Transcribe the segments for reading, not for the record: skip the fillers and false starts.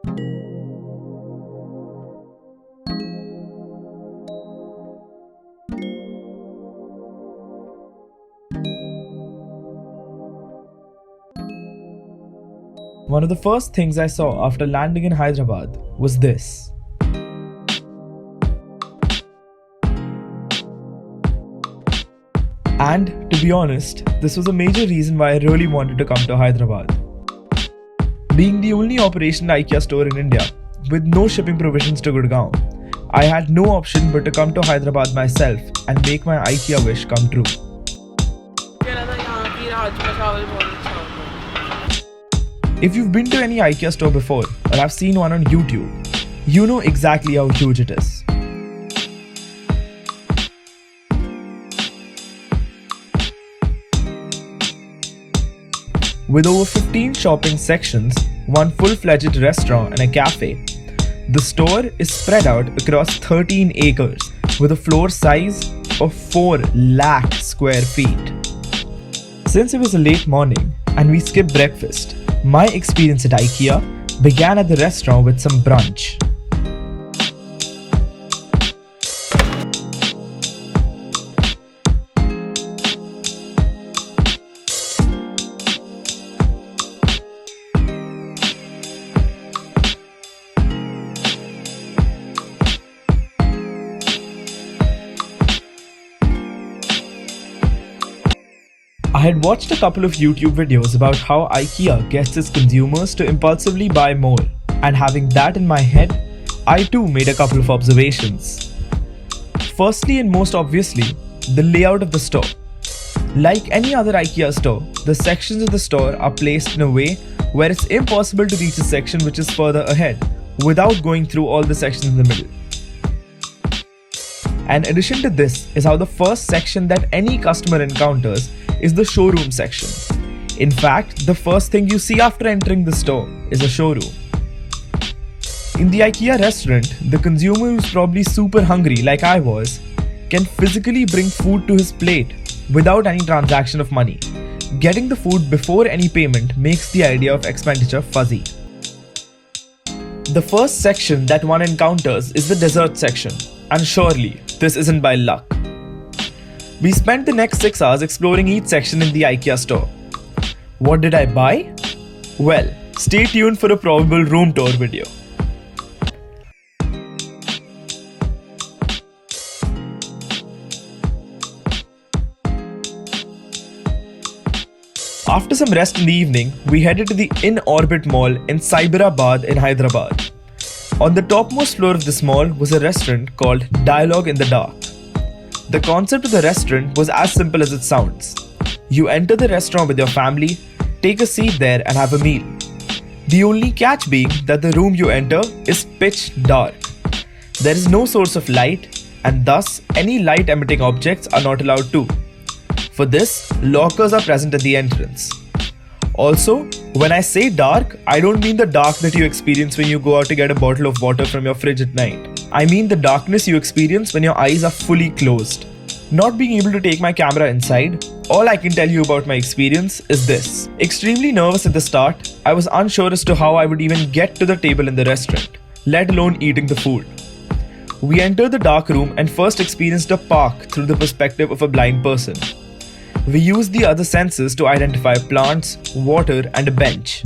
One of the first things I saw after landing in Hyderabad was this. And to be honest, this was a major reason why I really wanted to come to Hyderabad. Being the only operational IKEA store in India, with no shipping provisions to Gurgaon, I had no option but to come to Hyderabad myself and make my IKEA wish come true. If you've been to any IKEA store before or have seen one on YouTube, you know exactly how huge it is. With over 15 shopping sections, one full-fledged restaurant and a cafe, the store is spread out across 13 acres with a floor size of 4 lakh square feet. Since it was a late morning and we skipped breakfast, my experience at IKEA began at the restaurant with some brunch. I had watched a couple of YouTube videos about how IKEA gets its consumers to impulsively buy more, and having that in my head, I too made a couple of observations. Firstly and most obviously, the layout of the store. Like any other IKEA store, the sections of the store are placed in a way where it's impossible to reach a section which is further ahead without going through all the sections in the middle. In addition to this is how the first section that any customer encounters is the showroom section. In fact, the first thing you see after entering the store is a showroom. In the IKEA restaurant, the consumer who's probably super hungry like I was can physically bring food to his plate without any transaction of money. Getting the food before any payment makes the idea of expenditure fuzzy. The first section that one encounters is the dessert section, and surely this isn't by luck. We spent the next 6 hours exploring each section in the IKEA store. What did I buy? Well, stay tuned for a probable room tour video. After some rest in the evening, we headed to the In Orbit Mall in Cyberabad in Hyderabad. On the topmost floor of this mall was a restaurant called Dialogue in the Dark. The concept of the restaurant was as simple as it sounds. You enter the restaurant with your family, take a seat there and have a meal. The only catch being that the room you enter is pitch dark. There is no source of light, and thus any light emitting objects are not allowed too. For this, lockers are present at the entrance. Also, when I say dark, I don't mean the dark that you experience when you go out to get a bottle of water from your fridge at night. I mean the darkness you experience when your eyes are fully closed. Not being able to take my camera inside, all I can tell you about my experience is this. Extremely nervous at the start, I was unsure as to how I would even get to the table in the restaurant, let alone eating the food. We entered the dark room and first experienced a park through the perspective of a blind person. We used the other senses to identify plants, water, and a bench.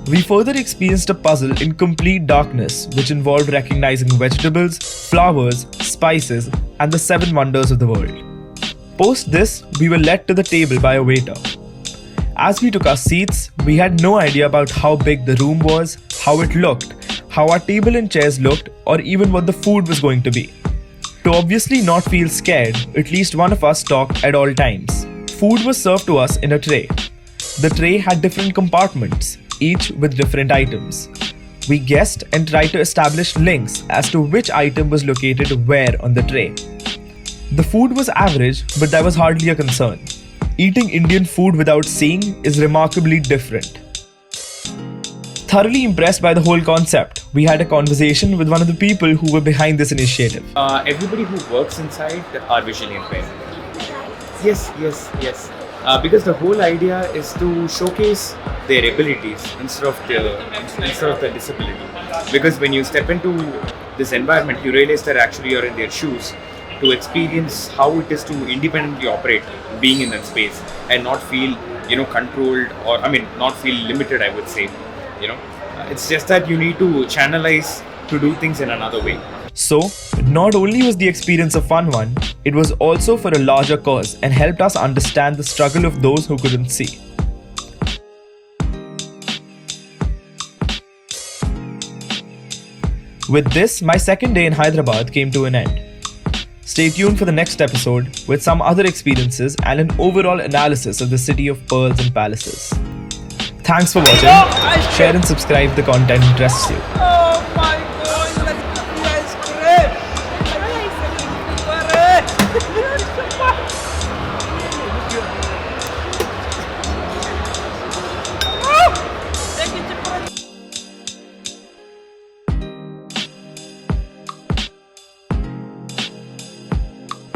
We further experienced a puzzle in complete darkness, which involved recognizing vegetables, flowers, spices, and the 7 wonders of the world. Post this, we were led to the table by a waiter. As we took our seats, we had no idea about how big the room was, how it looked, how our table and chairs looked, or even what the food was going to be. To obviously not feel scared, at least one of us talked at all times. Food was served to us in a tray. The tray had different compartments, each with different items. We guessed and tried to establish links as to which item was located where on the tray. The food was average, but that was hardly a concern. Eating Indian food without seeing is remarkably different. Thoroughly impressed by the whole concept, we had a conversation with one of the people who were behind this initiative. Everybody who works inside are visually impaired. Yes. Because the whole idea is to showcase their abilities instead of their disability. Because when you step into this environment, you realize that actually you're in their shoes to experience how it is to independently operate, being in that space, and not feel controlled, or not feel limited, I would say. It's just that you need to channelize to do things in another way. So, not only was the experience a fun one, it was also for a larger cause and helped us understand the struggle of those who couldn't see. With this, my second day in Hyderabad came to an end. Stay tuned for the next episode with some other experiences and an overall analysis of the city of pearls and palaces. Thanks for watching. Share and subscribe if the content interests you.